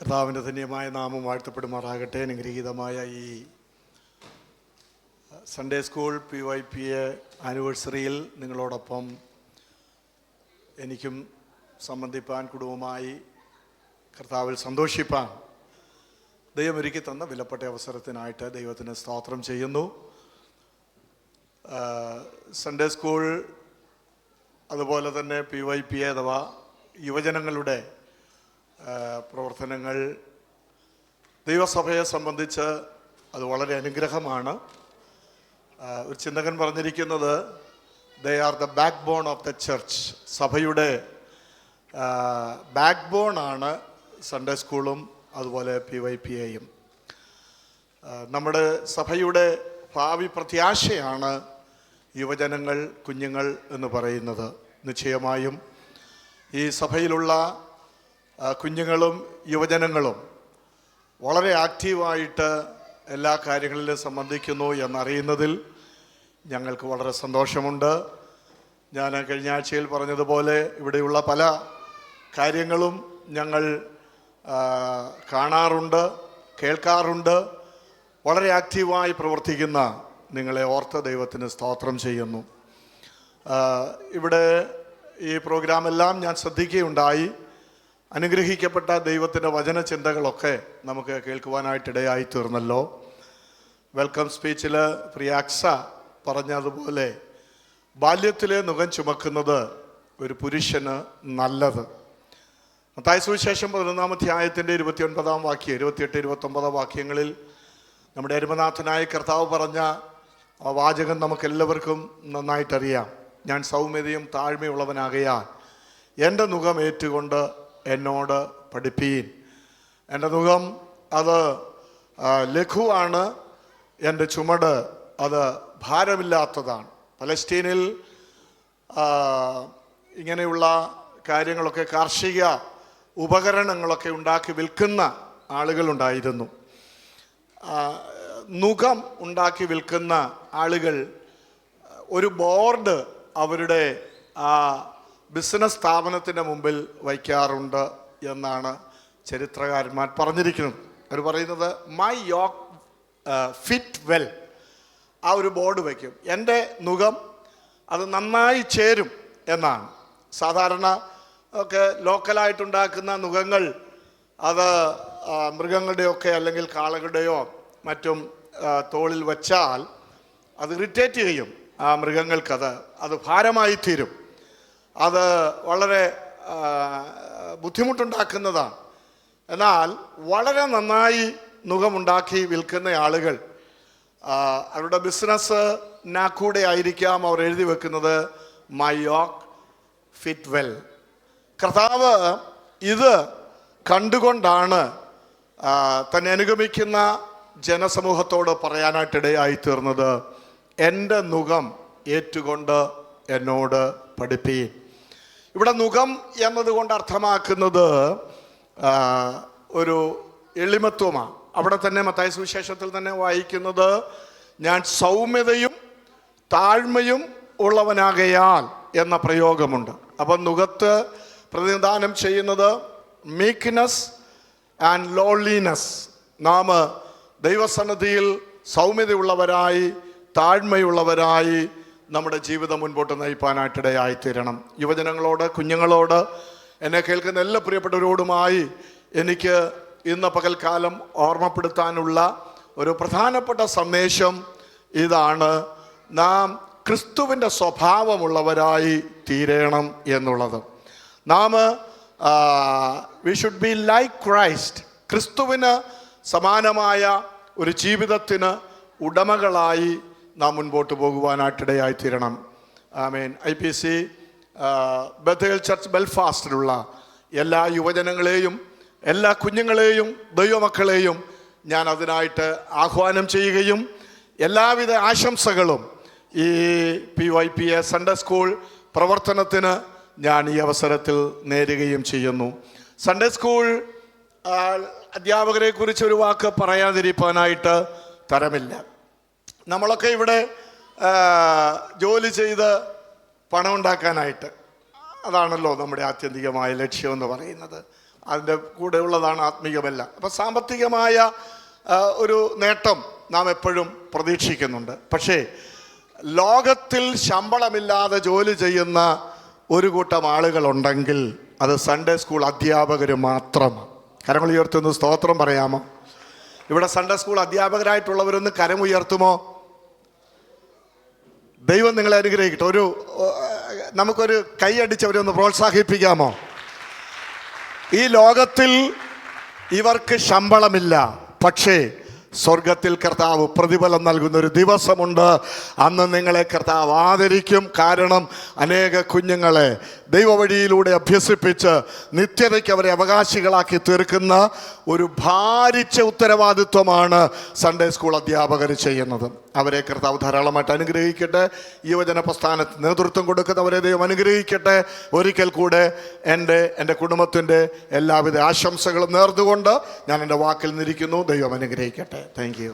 കർത്താവിൻ്റെ ധന്യമായ നാമം വാഴ്ത്തപ്പെടുമാറാകട്ടെ. അനുഗ്രഹീതമായ ഈ സൺഡേ സ്കൂൾ PYPA ആനിവേഴ്സറിയിൽ നിങ്ങളോടൊപ്പം എനിക്കും സംബന്ധിപ്പാൻ, കുടുംബമായി കർത്താവിൽ സന്തോഷിപ്പാൻ ദൈവം ഒരുക്കി തന്ന വിലപ്പെട്ട അവസരത്തിനായിട്ട് ദൈവത്തിന് സ്തോത്രം ചെയ്യുന്നു. സൺഡേ സ്കൂൾ, അതുപോലെ തന്നെ PYPA അഥവാ യുവജനങ്ങളുടെ പ്രവർത്തനങ്ങൾ ദൈവസഭയെ സംബന്ധിച്ച് അത് വളരെ അനുഗ്രഹമാണ്. ഒരു ചിന്തകൻ പറഞ്ഞിരിക്കുന്നത്, they are the backbone of the church. സഭയുടെ ബാക്ക് ബോൺ ആണ് സൺഡേ സ്കൂളും അതുപോലെ PYPAയും. നമ്മുടെ സഭയുടെ ഭാവി പ്രത്യാശയാണ് യുവജനങ്ങൾ, കുഞ്ഞുങ്ങൾ എന്ന് പറയുന്നത്. നിശ്ചയമായും ഈ സഭയിലുള്ള കുഞ്ഞുങ്ങളും യുവജനങ്ങളും വളരെ ആക്റ്റീവായിട്ട് എല്ലാ കാര്യങ്ങളിലും സംബന്ധിക്കുന്നു എന്നറിയുന്നതിൽ ഞങ്ങൾക്ക് വളരെ സന്തോഷമുണ്ട്. ഞാൻ കഴിഞ്ഞ ആഴ്ചയിൽ പറഞ്ഞതുപോലെ ഇവിടെയുള്ള പല കാര്യങ്ങളും ഞങ്ങൾ കാണാറുണ്ട്, കേൾക്കാറുണ്ട്. വളരെ ആക്റ്റീവായി പ്രവർത്തിക്കുന്ന നിങ്ങളെ ഓർത്ത് ദൈവത്തിന് സ്തോത്രം ചെയ്യുന്നു. ഇവിടെ ഈ പ്രോഗ്രാമെല്ലാം ഞാൻ ശ്രദ്ധിക്കുകയുണ്ടായി. അനുഗ്രഹിക്കപ്പെട്ട ദൈവത്തിൻ്റെ വചനചിന്തകളൊക്കെ നമുക്ക് കേൾക്കുവാനായിട്ടിടയായി തീർന്നല്ലോ. വെൽക്കം സ്പീച്ചിൽ പ്രിയാക്സ പറഞ്ഞതുപോലെ ബാല്യത്തിലെ നുകം ചുമക്കുന്നത് ഒരു പുരുഷന് നല്ലത്. മത്തായി സുവിശേഷം 11-ാം അധ്യായത്തിൻ്റെ 29-ാം വാക്യം, 28, 29 വാക്യങ്ങളിൽ നമ്മുടെ അരുമനാഥനായ കർത്താവ് പറഞ്ഞ ആ വാചകം നമുക്കെല്ലാവർക്കും നന്നായിട്ടറിയാം. ഞാൻ സൗമ്യതയും താഴ്മയുള്ളവനാകയാൽ എൻ്റെ നുകം ഏറ്റുകൊണ്ട് എന്നോട് പഠിപ്പീൻ. എൻ്റെ നുകം അത് ലഘുവാണ്, എൻ്റെ ചുമട് അത് ഭാരമില്ലാത്തതാണ്. പലസ്തീനിൽ ഇങ്ങനെയുള്ള കാര്യങ്ങളൊക്കെ, കാർഷിക ഉപകരണങ്ങളൊക്കെ ഉണ്ടാക്കി വിൽക്കുന്ന ആളുകളുണ്ടായിരുന്നു. നുകം ഉണ്ടാക്കി വിൽക്കുന്ന ആളുകൾ ഒരു ബോർഡ് അവരുടെ ആ ബിസിനസ് സ്ഥാപനത്തിൻ്റെ മുമ്പിൽ വയ്ക്കാറുണ്ട് എന്നാണ് ചരിത്രകാരന്മാർ പറഞ്ഞിരിക്കുന്നത്. അവർ പറയുന്നത് മൈ യോക്ക് ഫിറ്റ് വെൽ. ആ ഒരു ബോർഡ് വയ്ക്കും, എൻ്റെ നുകം അത് നന്നായി ചേരും എന്നാണ്. സാധാരണ ഒക്കെ ലോക്കലായിട്ടുണ്ടാക്കുന്ന നുകങ്ങൾ അത് മൃഗങ്ങളുടെയൊക്കെ അല്ലെങ്കിൽ കാളകളുടെയോ മറ്റും തോളിൽ വച്ചാൽ അത് ഇറിറ്റേറ്റ് ചെയ്യും. ആ മൃഗങ്ങൾക്കത് ഭാരമായി തീരും. അത് വളരെ ബുദ്ധിമുട്ടുണ്ടാക്കുന്നതാണ്. എന്നാൽ വളരെ നന്നായി നുകമുണ്ടാക്കി വിൽക്കുന്ന ആളുകൾ അവരുടെ ബിസിനസ്സിനാക്കൂടെ ആയിരിക്കാം അവർ എഴുതി വെക്കുന്നത് മൈ യോക്ക് ഫിറ്റ് വെൽ. കർത്താവ് ഇത് കണ്ടുകൊണ്ടാണ് തന്നെ അനുഗമിക്കുന്ന ജനസമൂഹത്തോട് പറയാനായിട്ടിടയായി തീർന്നത്, എൻ്റെ നുകം ഏറ്റുകൊണ്ട് എന്നോട് പഠിപ്പീൻ. ഇവിടെ നുകം എന്നതുകൊണ്ട് അർത്ഥമാക്കുന്നത് ഒരു എളിമത്വമാണ്. അവിടെ തന്നെ മത്തായി സുവിശേഷത്തിൽ തന്നെ വായിക്കുന്നത്, ഞാൻ സൗമ്യതയും താഴ്മയും ഉള്ളവനാകയാൽ എന്ന പ്രയോഗമുണ്ട്. അപ്പം നുകത്ത് പ്രതിനിധാനം ചെയ്യുന്നത് മീക്ക്നെസ് ആൻഡ് ലോൺലിനെസ്. നാം ദൈവസന്നിധിയിൽ സൗമ്യതയുള്ളവരായി, താഴ്മയുള്ളവരായി നമ്മുടെ ജീവിതം മുൻപോട്ട് നയിപ്പാനായിട്ടിടയായിത്തീരണം. യുവജനങ്ങളോട്, കുഞ്ഞുങ്ങളോട്, എന്നെ കേൾക്കുന്ന എല്ലാ പ്രിയപ്പെട്ടവരോടുമായി എനിക്ക് ഇന്ന് പകൽക്കാലം ഓർമ്മപ്പെടുത്താനുള്ള ഒരു പ്രധാനപ്പെട്ട സന്ദേശം ഇതാണ്: നാം ക്രിസ്തുവിൻ്റെ സ്വഭാവമുള്ളവരായി തീരണം എന്നുള്ളത്. നാം we should be like Christ. ക്രിസ്തുവിന് സമാനമായ ഒരു ജീവിതത്തിന് ഉടമകളായി നാം മുൻപോട്ട് പോകുവാനായിട്ടിടയായിത്തീരണം. ആമേൻ. IPC ബഥേൽ ചർച്ച് ബെൽഫാസ്റ്റിലുള്ള എല്ലാ യുവജനങ്ങളെയും, എല്ലാ കുഞ്ഞുങ്ങളെയും, ദൈവമക്കളെയും ഞാൻ അതിനായിട്ട് ആഹ്വാനം ചെയ്യുകയും എല്ലാവിധ ആശംസകളും ഈ PYPA സൺഡേ സ്കൂൾ പ്രവർത്തനത്തിന് ഞാൻ ഈ അവസരത്തിൽ നേരുകയും ചെയ്യുന്നു. സൺഡേ സ്കൂൾ അധ്യാപകരെ കുറിച്ച് ഒരു വാക്ക് പറയാതിരിക്കാനായിട്ട് തരമില്ല. നമ്മളൊക്കെ ഇവിടെ ജോലി ചെയ്ത് പണം ഉണ്ടാക്കാനായിട്ട്, അതാണല്ലോ നമ്മുടെ ആത്യന്തികമായ ലക്ഷ്യമെന്ന് പറയുന്നത്. അതിൻ്റെ കൂടെ ഉള്ളതാണ് ആത്മീയമെല്ലാം. അപ്പം സാമ്പത്തികമായ ഒരു നേട്ടം നാം എപ്പോഴും പ്രതീക്ഷിക്കുന്നുണ്ട്. പക്ഷേ ലോകത്തിൽ ശമ്പളമില്ലാതെ ജോലി ചെയ്യുന്ന ഒരു കൂട്ടം ആളുകളുണ്ടെങ്കിൽ അത് സൺഡേ സ്കൂൾ അധ്യാപകർ മാത്രമാണ്. കരങ്ങൾ ഉയർത്തുന്ന സ്തോത്രം പറയാമോ? ഇവിടെ സൺഡേ സ്കൂൾ അധ്യാപകരായിട്ടുള്ളവരൊന്ന് കരമുയർത്തുമോ? ദൈവം നിങ്ങളെ അനുഗ്രഹിക്കട്ടെ. നമുക്കൊരു കൈയടിച്ചവരെ ഒന്ന് പ്രോത്സാഹിപ്പിക്കാമോ? ഈ ലോകത്തിൽ ഇവർക്ക് ശമ്പളമില്ല, പക്ഷേ സ്വർഗത്തിൽ കർത്താവ് പ്രതിഫലം നൽകുന്ന ഒരു ദിവസമുണ്ട്. അന്ന് നിങ്ങളെ കർത്താവ് ആദരിക്കും. കാരണം അനേക കുഞ്ഞുങ്ങളെ ദൈവവഴിയിലൂടെ അഭ്യസിപ്പിച്ച് നിത്യതയ്ക്ക് അവരെ അവകാശികളാക്കി തീർക്കുന്ന ഒരു ഭാരിച്ച ഉത്തരവാദിത്വമാണ് സൺഡേ സ്കൂൾ അധ്യാപകർ ചെയ്യുന്നത്. അവരെ കർത്താവ് ധാരാളമായിട്ട് അനുഗ്രഹിക്കട്ടെ. യുവജന പ്രസ്ഥാനത്ത് നേതൃത്വം കൊടുക്കുന്നവരെ ദൈവം അനുഗ്രഹിക്കട്ടെ. ഒരിക്കൽ കൂടെ എൻ്റെ കുടുംബത്തിൻ്റെ എല്ലാവിധ ആശംസകളും നേർന്നുകൊണ്ട് ഞാൻ എൻ്റെ വാക്കിൽ നിന്നിരിക്കുന്നു. ദൈവം അനുഗ്രഹിക്കട്ടെ. Thank you.